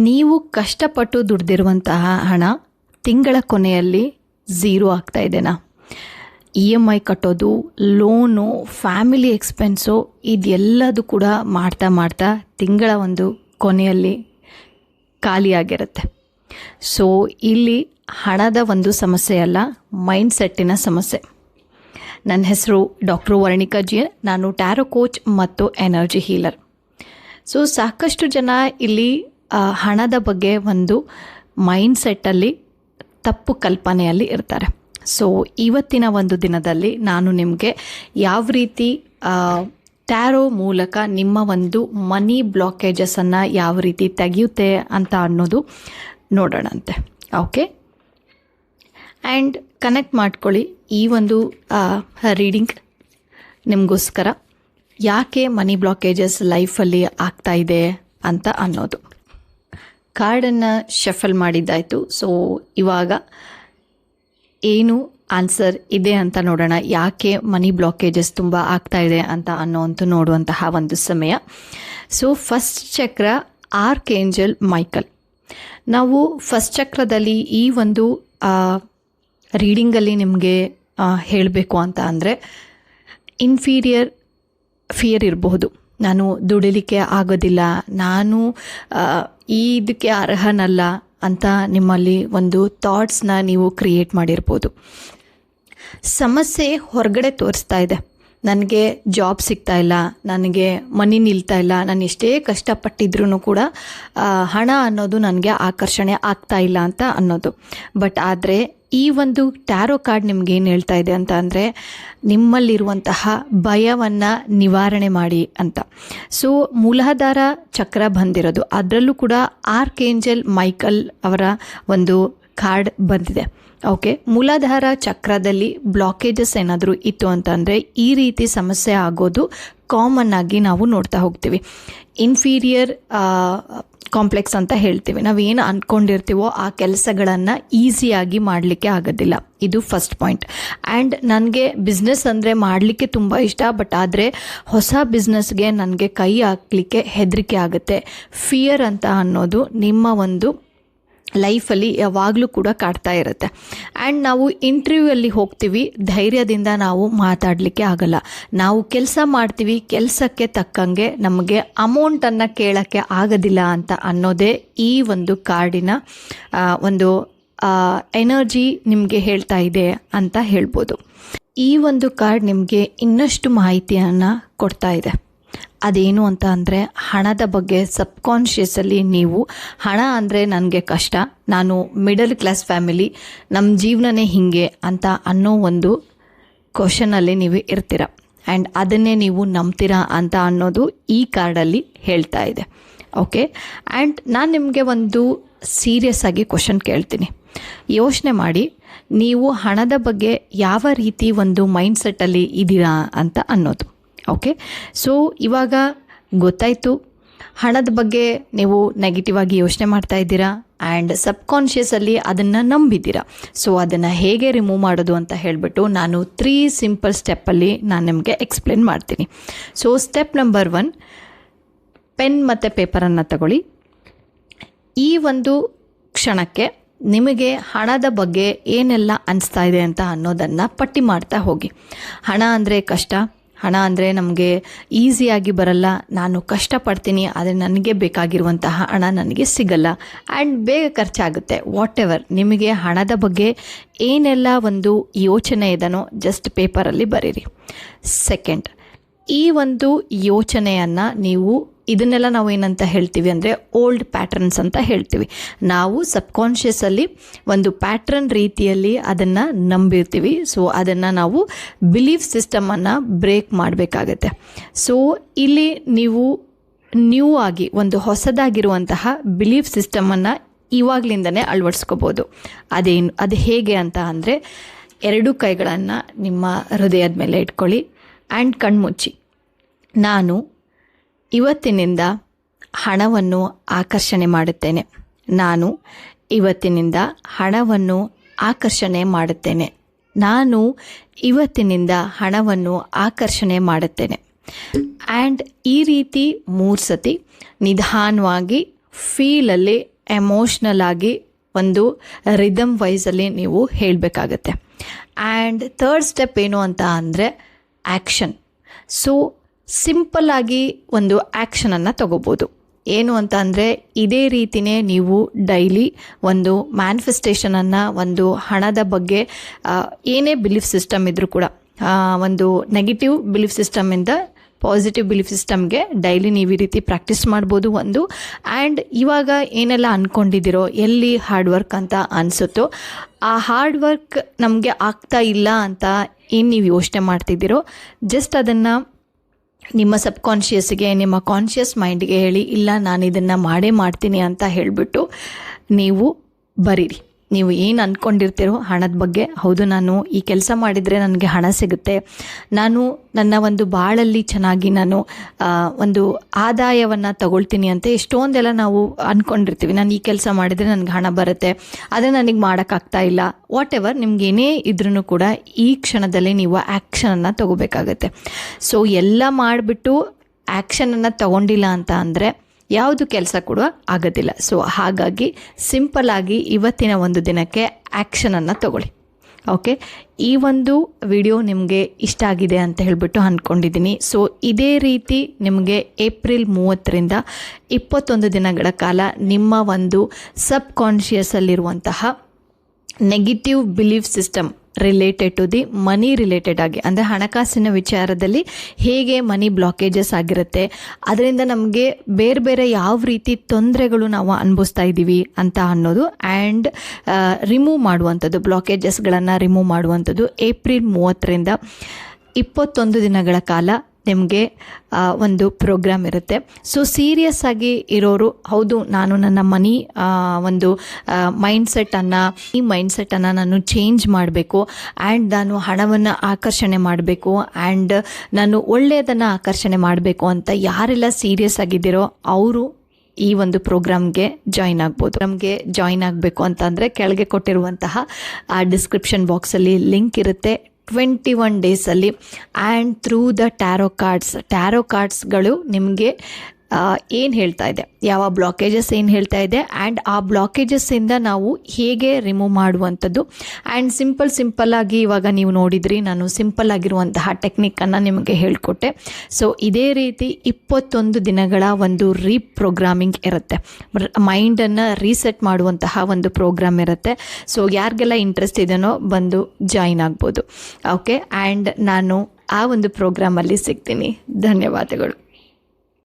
ನೀವು ಕಷ್ಟಪಟ್ಟು ದುಡ್ದಿರುವಂತಹ ಹಣ ತಿಂಗಳ ಕೊನೆಯಲ್ಲಿ ಝೀರೋ ಆಗ್ತಾ ಇದೆನಾ? EMI ಕಟ್ಟೋದು, ಲೋನು, ಫ್ಯಾಮಿಲಿ ಎಕ್ಸ್ಪೆನ್ಸು ಇದೆಲ್ಲದು ಕೂಡ ಮಾಡ್ತಾ ಮಾಡ್ತಾ ತಿಂಗಳ ಒಂದು ಕೊನೆಯಲ್ಲಿ ಖಾಲಿಯಾಗಿರುತ್ತೆ. ಸೊ ಇಲ್ಲಿ ಹಣದ ಒಂದು ಸಮಸ್ಯೆ ಅಲ್ಲ, ಮೈಂಡ್ಸೆಟ್ಟಿನ ಸಮಸ್ಯೆ. ನನ್ನ ಹೆಸರು ಡಾಕ್ಟರ್ ವರ್ಣಿಕಾ ಜಿ. ನಾನು ಟ್ಯಾರೋ ಕೋಚ್ ಮತ್ತು ಎನರ್ಜಿ ಹೀಲರ್. ಸೊ ಸಾಕಷ್ಟು ಜನ ಇಲ್ಲಿ ಹಣದ ಬಗ್ಗೆ ಒಂದು ಮೈಂಡ್ಸೆಟ್ಟಲ್ಲಿ ತಪ್ಪು ಕಲ್ಪನೆಯಲ್ಲಿ ಇರ್ತಾರೆ. ಸೊ ಇವತ್ತಿನ ಒಂದು ದಿನದಲ್ಲಿ ನಾನು ನಿಮಗೆ ಯಾವ ರೀತಿ ಟ್ಯಾರೋ ಮೂಲಕ ನಿಮ್ಮ ಒಂದು ಮನಿ ಬ್ಲಾಕೇಜಸನ್ನು ಯಾವ ರೀತಿ ತೆಗೆಯುತ್ತೆ ಅಂತ ಅನ್ನೋದು ನೋಡೋಣಂತೆ. ಓಕೆ, ಆ್ಯಂಡ್ ಕನೆಕ್ಟ್ ಮಾಡ್ಕೊಳ್ಳಿ. ಈ ಒಂದು ರೀಡಿಂಗ್ ನಿಮಗೋಸ್ಕರ ಯಾಕೆ ಮನಿ ಬ್ಲಾಕೇಜಸ್ ಲೈಫಲ್ಲಿ ಆಗ್ತಾ ಇದೆ ಅಂತ ಅನ್ನೋದು. ಕಾರ್ಡನ್ನು ಶಫಲ್ ಮಾಡಿದ್ದಾಯಿತು. ಸೊ ಇವಾಗ ಏನು ಆನ್ಸರ್ ಇದೆ ಅಂತ ನೋಡೋಣ. ಯಾಕೆ ಮನಿ ಬ್ಲಾಕೇಜಸ್ ತುಂಬ ಆಗ್ತಾ ಇದೆ ಅಂತ ನೋಡುವಂತಹ ಒಂದು ಸಮಯ. ಸೊ ಫಸ್ಟ್ ಚಕ್ರ ಆರ್ಕ್ಏಂಜಲ್ ಮೈಕಲ್. ನಾವು ಫಸ್ಟ್ ಚಕ್ರದಲ್ಲಿ ಈ ಒಂದು ರೀಡಿಂಗಲ್ಲಿ ನಿಮಗೆ ಹೇಳಬೇಕು ಅಂತ ಅಂದರೆ ಇನ್ಫೀರಿಯರ್ ಫಿಯರ್ ಇರಬಹುದು. ನಾನು ದುಡಿಲಿಕ್ಕೆ ಆಗೋದಿಲ್ಲ, ನಾನು ಇದಕ್ಕೆ ಅರ್ಹನಲ್ಲ ಅಂತ ನಿಮ್ಮಲ್ಲಿ ಒಂದು ಥಾಟ್ಸ್ನ ನೀವು ಕ್ರಿಯೇಟ್ ಮಾಡಿರ್ಬೋದು. ಸಮಸ್ಯೆ ಹೊರಗಡೆ ತೋರಿಸ್ತಾ ಇದೆ. ನನಗೆ ಜಾಬ್ ಸಿಗ್ತಾ ಇಲ್ಲ, ನನಗೆ ಮನಿ ನಿಲ್ತಾ ಇಲ್ಲ, ನಾನು ಎಷ್ಟೇ ಕಷ್ಟಪಟ್ಟಿದ್ರೂ ಕೂಡ ಹಣ ಅನ್ನೋದು ನನಗೆ ಆಕರ್ಷಣೆ ಆಗ್ತಾ ಇಲ್ಲ ಅಂತ ಅನ್ನೋದು. ಬಟ್ ಆದರೆ ಈ ಒಂದು ಟ್ಯಾರೋ ಕಾರ್ಡ್ ನಿಮ್ಗೆ ಏನು ಹೇಳ್ತಾ ಇದೆ ಅಂತ ಅಂದರೆ ನಿಮ್ಮಲ್ಲಿರುವಂತಹ ಭಯವನ್ನು ನಿವಾರಣೆ ಮಾಡಿ ಅಂತ. ಸೊ ಮೂಲಾಧಾರ ಚಕ್ರ ಬಂದಿರೋದು, ಅದರಲ್ಲೂ ಕೂಡ ಆರ್ಕ್ಏಂಜಲ್ ಮೈಕಲ್ ಅವರ ಒಂದು ಕಾರ್ಡ್ ಬಂದಿದೆ. ಓಕೆ, ಮೂಲಾಧಾರ ಚಕ್ರದಲ್ಲಿ ಬ್ಲಾಕೇಜಸ್ ಏನಾದರೂ ಇತ್ತು ಅಂತಂದರೆ ಈ ರೀತಿ ಸಮಸ್ಯೆ ಆಗೋದು ಕಾಮನ್ ಆಗಿ ನಾವು ನೋಡ್ತಾ ಹೋಗ್ತೀವಿ. ಇನ್ಫೀರಿಯರ್ ಕಾಂಪ್ಲೆಕ್ಸ್ ಅಂತ ಹೇಳ್ತೀವಿ. ನಾವೇನು ಅಂದ್ಕೊಂಡಿರ್ತೀವೋ ಆ ಕೆಲಸಗಳನ್ನು ಈಸಿಯಾಗಿ ಮಾಡಲಿಕ್ಕೆ ಆಗೋದಿಲ್ಲ. ಇದು ಫಸ್ಟ್ ಪಾಯಿಂಟ್. ಆ್ಯಂಡ್ ನನಗೆ ಬಿಸ್ನೆಸ್ ಅಂದರೆ ಮಾಡಲಿಕ್ಕೆ ತುಂಬ ಇಷ್ಟ, ಬಟ್ ಆದರೆ ಹೊಸ ಬಿಸ್ನೆಸ್ಗೆ ನನಗೆ ಕೈ ಹಾಕಲಿಕ್ಕೆ ಹೆದರಿಕೆ ಆಗುತ್ತೆ. ಫಿಯರ್ ಅಂತ ಅನ್ನೋದು ನಿಮ್ಮ ಒಂದು ಲೈಫಲ್ಲಿ ಯಾವಾಗಲೂ ಕೂಡ ಕಾಡ್ತಾ ಇರುತ್ತೆ. ಆ್ಯಂಡ್ ನಾವು ಇಂಟರ್ವ್ಯೂವಲ್ಲಿ ಹೋಗ್ತೀವಿ, ಧೈರ್ಯದಿಂದ ನಾವು ಮಾತಾಡಲಿಕ್ಕೆ ಆಗಲ್ಲ. ನಾವು ಕೆಲಸ ಮಾಡ್ತೀವಿ, ಕೆಲಸಕ್ಕೆ ತಕ್ಕಂಗೆ ನಮಗೆ ಅಮೌಂಟನ್ನು ಕೇಳೋಕ್ಕೆ ಆಗೋದಿಲ್ಲ ಅಂತ ಅನ್ನೋದೇ ಈ ಒಂದು ಕಾರ್ಡಿನ ಒಂದು ಎನರ್ಜಿ ನಿಮಗೆ ಹೇಳ್ತಾ ಇದೆ ಅಂತ ಹೇಳ್ಬೋದು. ಈ ಒಂದು ಕಾರ್ಡ್ ನಿಮಗೆ ಇನ್ನಷ್ಟು ಮಾಹಿತಿಯನ್ನು ಕೊಡ್ತಾ ಇದೆ. ಅದೇನು ಅಂತ ಅಂದರೆ ಹಣದ ಬಗ್ಗೆ ಸಬ್ಕಾನ್ಷಿಯಸಲ್ಲಿ ನೀವು ಹಣ ಅಂದರೆ ನನಗೆ ಕಷ್ಟ, ನಾನು ಮಿಡಲ್ ಕ್ಲಾಸ್ ಫ್ಯಾಮಿಲಿ, ನಮ್ಮ ಜೀವನನೇ ಹೀಗೆ ಅಂತ ಅನ್ನೋ ಒಂದು ಕ್ವಶನಲ್ಲಿ ನೀವು ಇರ್ತೀರ. ಆ್ಯಂಡ್ ಅದನ್ನೇ ನೀವು ನಂಬ್ತೀರಾ ಅಂತ ಅನ್ನೋದು ಈ ಕಾರ್ಡಲ್ಲಿ ಹೇಳ್ತಾ ಇದೆ. ಓಕೆ, ಆ್ಯಂಡ್ ನಾನು ನಿಮಗೆ ಒಂದು ಸೀರಿಯಸ್ ಆಗಿ ಕ್ವಶನ್ ಕೇಳ್ತೀನಿ. ಯೋಚನೆ ಮಾಡಿ, ನೀವು ಹಣದ ಬಗ್ಗೆ ಯಾವ ರೀತಿ ಒಂದು ಮೈಂಡ್ಸೆಟ್ಟಲ್ಲಿ ಇದ್ದೀರಾ ಅಂತ ಅನ್ನೋದು. ಓಕೆ, ಸೊ ಇವಾಗ ಗೊತ್ತಾಯಿತು ಹಣದ ಬಗ್ಗೆ ನೀವು ನೆಗೆಟಿವ್ ಆಗಿ ಯೋಚನೆ ಮಾಡ್ತಾ ಇದ್ದೀರಾ ಆ್ಯಂಡ್ ಸಬ್ಕಾನ್ಷಿಯಸಲ್ಲಿ ಅದನ್ನು ನಂಬಿದ್ದೀರಾ. ಸೊ ಅದನ್ನು ಹೇಗೆ ರಿಮೂವ್ ಮಾಡೋದು ಅಂತ ಹೇಳಿಬಿಟ್ಟು ನಾನು 3 ಸಿಂಪಲ್ ಸ್ಟೆಪ್ಪಲ್ಲಿ ನಾನು ನಿಮಗೆ ಎಕ್ಸ್ಪ್ಲೇನ್ ಮಾಡ್ತೀನಿ. ಸೊ ಸ್ಟೆಪ್ ನಂಬರ್ 1, ಪೆನ್ ಮತ್ತು ಪೇಪರನ್ನು ತಗೊಳ್ಳಿ. ಈ ಒಂದು ಕ್ಷಣಕ್ಕೆ ನಿಮಗೆ ಹಣದ ಬಗ್ಗೆ ಏನೆಲ್ಲ ಅನಿಸ್ತಾ ಇದೆ ಅಂತ ಅನ್ನೋದನ್ನು ಪಟ್ಟಿ ಮಾಡ್ತಾ ಹೋಗಿ. ಹಣ ಅಂದರೆ ಕಷ್ಟ, ಹಣ ಅಂದರೆ ನಮಗೆ ಈಸಿಯಾಗಿ ಬರಲ್ಲ, ನಾನು ಕಷ್ಟಪಡ್ತೀನಿ ಆದರೆ ನನಗೆ ಬೇಕಾಗಿರುವಂತಹ ಹಣ ನನಗೆ ಸಿಗಲ್ಲ ಆ್ಯಂಡ್ ಬೇಗ ಖರ್ಚಾಗುತ್ತೆ. ವಾಟ್ ಎವರ್ ನಿಮಗೆ ಹಣದ ಬಗ್ಗೆ ಏನೆಲ್ಲ ಒಂದು ಯೋಚನೆ ಇದನೋ ಜಸ್ಟ್ ಪೇಪರಲ್ಲಿ ಬರೀರಿ. ಸೆಕೆಂಡ್, ಈ ಒಂದು ಯೋಚನೆಯನ್ನು ನೀವು ಇದನ್ನೆಲ್ಲ ನಾವು ಏನಂತ ಹೇಳ್ತೀವಿ ಅಂದರೆ ಓಲ್ಡ್ ಪ್ಯಾಟ್ರನ್ಸ್ ಅಂತ ಹೇಳ್ತೀವಿ. ನಾವು ಸಬ್ಕಾನ್ಷಿಯಸಲ್ಲಿ ಒಂದು ಪ್ಯಾಟ್ರನ್ ರೀತಿಯಲ್ಲಿ ಅದನ್ನು ನಂಬಿರ್ತೀವಿ. ಸೊ ಅದನ್ನು ನಾವು ಬಿಲೀಫ್ ಸಿಸ್ಟಮನ್ನು ಬ್ರೇಕ್ ಮಾಡಬೇಕಾಗತ್ತೆ. ಸೊ ಇಲ್ಲಿ ನೀವು ನ್ಯೂ ಆಗಿ ಒಂದು ಹೊಸದಾಗಿರುವಂತಹ ಬಿಲೀಫ್ ಸಿಸ್ಟಮನ್ನು ಇವಾಗಲಿಂದನೇ ಅಳವಡಿಸ್ಕೋಬೋದು. ಅದು ಹೇಗೆ ಅಂತ ಅಂದರೆ 2 ಕೈಗಳನ್ನು ನಿಮ್ಮ ಹೃದಯದ ಮೇಲೆ ಇಟ್ಕೊಳ್ಳಿ ಆ್ಯಂಡ್ ಕಣ್ಮುಚ್ಚಿ. ನಾನು ಇವತ್ತಿನಿಂದ ಹಣವನ್ನು ಆಕರ್ಷಣೆ ಮಾಡುತ್ತೇನೆ. ನಾನು ಇವತ್ತಿನಿಂದ ಹಣವನ್ನು ಆಕರ್ಷಣೆ ಮಾಡುತ್ತೇನೆ. ನಾನು ಇವತ್ತಿನಿಂದ ಹಣವನ್ನು ಆಕರ್ಷಣೆ ಮಾಡುತ್ತೇನೆ. ಆ್ಯಂಡ್ ಈ ರೀತಿ 3 ಸತಿ ನಿಧಾನವಾಗಿ ಫೀಲಲ್ಲಿ, ಎಮೋಷ್ನಲ್ ಆಗಿ, ಒಂದು ರಿದಮ್ ವೈಸಲ್ಲಿ ನೀವು ಹೇಳಬೇಕಾಗತ್ತೆ. ಆ್ಯಂಡ್ ಥರ್ಡ್ ಸ್ಟೆಪ್ ಏನು ಅಂತ ಅಂದರೆ ಆ್ಯಕ್ಷನ್. ಸೊ ಸಿಂಪಲ್ಲಾಗಿ ಒಂದು ಆ್ಯಕ್ಷನನ್ನು ತಗೋಬೋದು. ಏನು ಅಂತ ಅಂದರೆ ಇದೇ ರೀತಿಯೇ ನೀವು ಡೈಲಿ ಒಂದು ಮ್ಯಾನಿಫೆಸ್ಟೇಷನನ್ನು, ಒಂದು ಹಣದ ಬಗ್ಗೆ ಏನೇ ಬಿಲೀಫ್ ಸಿಸ್ಟಮ್ ಇದ್ದರೂ ಕೂಡ, ಒಂದು ನೆಗೆಟಿವ್ ಬಿಲೀಫ್ ಸಿಸ್ಟಮಿಂದ ಪಾಸಿಟಿವ್ ಬಿಲೀಫ್ ಸಿಸ್ಟಮ್ಗೆ ಡೈಲಿ ನೀವು ಈ ರೀತಿ ಪ್ರಾಕ್ಟೀಸ್ ಮಾಡ್ಬೋದು ಒಂದು. ಆ್ಯಂಡ್ ಇವಾಗ ಏನೆಲ್ಲ ಅಂದ್ಕೊಂಡಿದ್ದೀರೋ, ಎಲ್ಲಿ ಹಾರ್ಡ್ ವರ್ಕ್ ಅಂತ ಅನಿಸುತ್ತೋ ಆ ಹಾರ್ಡ್ ವರ್ಕ್ ನಮಗೆ ಆಗ್ತಾ ಇಲ್ಲ ಅಂತ ಏನು ನೀವು ಯೋಚನೆ ಮಾಡ್ತಿದ್ದೀರೋ, ಜಸ್ಟ್ ಅದನ್ನು ನಿಮ್ಮ ಸಬ್ಕಾನ್ಷಿಯಸ್ಗೆ, ನಿಮ್ಮ ಕಾನ್ಷಿಯಸ್ ಮೈಂಡ್ಗೆ ಹೇಳಿ, ಇಲ್ಲ ನಾನು ಇದನ್ನು ಮಾಡೇ ಮಾಡ್ತೀನಿ ಅಂತ ಹೇಳಿಬಿಟ್ಟು ನೀವು ಬರೀರಿ. ನೀವು ಏನು ಅಂದ್ಕೊಂಡಿರ್ತೀರೋ ಹಣದ ಬಗ್ಗೆ, ಹೌದು ನಾನು ಈ ಕೆಲಸ ಮಾಡಿದರೆ ನನಗೆ ಹಣ ಸಿಗುತ್ತೆ, ನಾನು ನನ್ನ ಒಂದು ಬಾಳಲ್ಲಿ ಚೆನ್ನಾಗಿ ನಾನು ಒಂದು ಆದಾಯವನ್ನು ತಗೊಳ್ತೀನಿ ಅಂತ ಎಷ್ಟೊಂದೆಲ್ಲ ನಾವು ಅಂದ್ಕೊಂಡಿರ್ತೀವಿ. ನಾನು ಈ ಕೆಲಸ ಮಾಡಿದರೆ ನನಗೆ ಹಣ ಬರುತ್ತೆ, ಅದೇ ನನಗೆ ಮಾಡೋಕ್ಕಾಗ್ತಾ ಇಲ್ಲ, ವಾಟ್ ಎವರ್ ನಿಮ್ಗೇನೇ ಇದ್ರೂ ಕೂಡ ಈ ಕ್ಷಣದಲ್ಲಿ ನೀವು ಆ್ಯಕ್ಷನನ್ನು ತಗೋಬೇಕಾಗತ್ತೆ. ಸೊ ಎಲ್ಲ ಮಾಡಿಬಿಟ್ಟು ಆ್ಯಕ್ಷನನ್ನು ತಗೊಂಡಿಲ್ಲ ಅಂತ ಅಂದರೆ ಯಾವುದು ಕೆಲಸ ಕೂಡ ಆಗೋದಿಲ್ಲ. ಸೊ ಹಾಗಾಗಿ ಸಿಂಪಲ್ಲಾಗಿ ಇವತ್ತಿನ ಒಂದು ದಿನಕ್ಕೆ ಆ್ಯಕ್ಷನನ್ನು ತಗೊಳ್ಳಿ. ಓಕೆ, ಈ ಒಂದು ವಿಡಿಯೋ ನಿಮಗೆ ಇಷ್ಟ ಆಗಿದೆ ಅಂತ ಹೇಳಿಬಿಟ್ಟು ಅಂದ್ಕೊಂಡಿದ್ದೀನಿ. ಸೊ ಇದೇ ರೀತಿ ನಿಮಗೆ ಏಪ್ರಿಲ್ 30ರಿಂದ 21 ದಿನಗಳ ಕಾಲ ನಿಮ್ಮ ಒಂದು ಸಬ್ ಕಾನ್ಷಿಯಸ್ಸಲ್ಲಿರುವಂತಹ negative belief system related to the money related ಆಗಿ, ಅಂದರೆ ಹಣಕಾಸಿನ ವಿಚಾರದಲ್ಲಿ ಹೇಗೆ ಮನಿ ಬ್ಲಾಕೇಜಸ್ ಆಗಿರುತ್ತೆ, ಅದರಿಂದ ನಮಗೆ ಬೇರೆ ಬೇರೆ ಯಾವ ರೀತಿ ತೊಂದರೆಗಳು ನಾವು ಅನುಭವಿಸ್ತಾ ಇದ್ದೀವಿ ಅಂತ ಅನ್ನೋದು, ಆ್ಯಂಡ್ ರಿಮೂವ್ ಮಾಡುವಂಥದ್ದು, ಬ್ಲಾಕೇಜಸ್ಗಳನ್ನು ರಿಮೂವ್ ಮಾಡುವಂಥದ್ದು ಏಪ್ರಿಲ್ 30ರಿಂದ 21 ದಿನಗಳ ಕಾಲ ನಿಮಗೆ ಒಂದು ಪ್ರೋಗ್ರಾಮ್ ಇರುತ್ತೆ. ಸೊ ಸೀರಿಯಸ್ ಆಗಿ ಇರೋರು, ಹೌದು ನಾನು ನನ್ನ ಮನಿ ಒಂದು ಈ ಮೈಂಡ್ಸೆಟ್ಟನ್ನು ನಾನು ಚೇಂಜ್ ಮಾಡಬೇಕು, ಆ್ಯಂಡ್ ನಾನು ಹಣವನ್ನು ಆಕರ್ಷಣೆ ಮಾಡಬೇಕು, ಆ್ಯಂಡ್ ನಾನು ಒಳ್ಳೆಯದನ್ನು ಆಕರ್ಷಣೆ ಮಾಡಬೇಕು ಅಂತ ಯಾರೆಲ್ಲ ಸೀರಿಯಸ್ ಆಗಿದ್ದೀರೋ ಅವರು ಈ ಒಂದು ಪ್ರೋಗ್ರಾಮ್ಗೆ ಜಾಯಿನ್ ಆಗ್ಬೋದು. ನಮಗೆ ಜಾಯಿನ್ ಆಗಬೇಕು ಅಂತಂದರೆ ಕೆಳಗೆ ಕೊಟ್ಟಿರುವಂತಹ ಆ ಡಿಸ್ಕ್ರಿಪ್ಷನ್ ಬಾಕ್ಸಲ್ಲಿ ಲಿಂಕ್ ಇರುತ್ತೆ. 21 ಡೇಸಲ್ಲಿ ಆ್ಯಂಡ್ ಥ್ರೂ ದ ಟ್ಯಾರೋ ಕಾರ್ಡ್ಸ್ಗಳು ನಿಮಗೆ ಏನು ಹೇಳ್ತಾ ಇದೆ, ಯಾವ ಬ್ಲಾಕೇಜಸ್ ಏನು ಹೇಳ್ತಾ ಇದೆ, ಆ್ಯಂಡ್ ಆ ಬ್ಲಾಕೇಜಸ್ಸಿಂದ ನಾವು ಹೇಗೆ ರಿಮೂವ್ ಮಾಡುವಂಥದ್ದು. ಆ್ಯಂಡ್ ಸಿಂಪಲ್ಲಾಗಿ ಇವಾಗ ನೀವು ನೋಡಿದ್ರಿ, ನಾನು ಸಿಂಪಲ್ ಆಗಿರುವಂತಹ ಟೆಕ್ನಿಕ್ಕನ್ನು ನಿಮಗೆ ಹೇಳಿಕೊಟ್ಟೆ. ಸೊ ಇದೇ ರೀತಿ 21 ದಿನಗಳ ಒಂದು ರೀಪ್ರೋಗ್ರಾಮಿಂಗ್ ಇರುತ್ತೆ, ಮೈಂಡನ್ನು ರೀಸೆಟ್ ಮಾಡುವಂತಹ ಒಂದು ಪ್ರೋಗ್ರಾಮ್ ಇರುತ್ತೆ. ಸೊ ಯಾರಿಗೆಲ್ಲ ಇಂಟ್ರೆಸ್ಟ್ ಇದೆಯೋ ಬಂದು ಜಾಯಿನ್ ಆಗ್ಬೋದು. ಓಕೆ, ಆ್ಯಂಡ್ ನಾನು ಆ ಒಂದು ಪ್ರೋಗ್ರಾಮಲ್ಲಿ ಸಿಗ್ತೀನಿ. ಧನ್ಯವಾದಗಳು.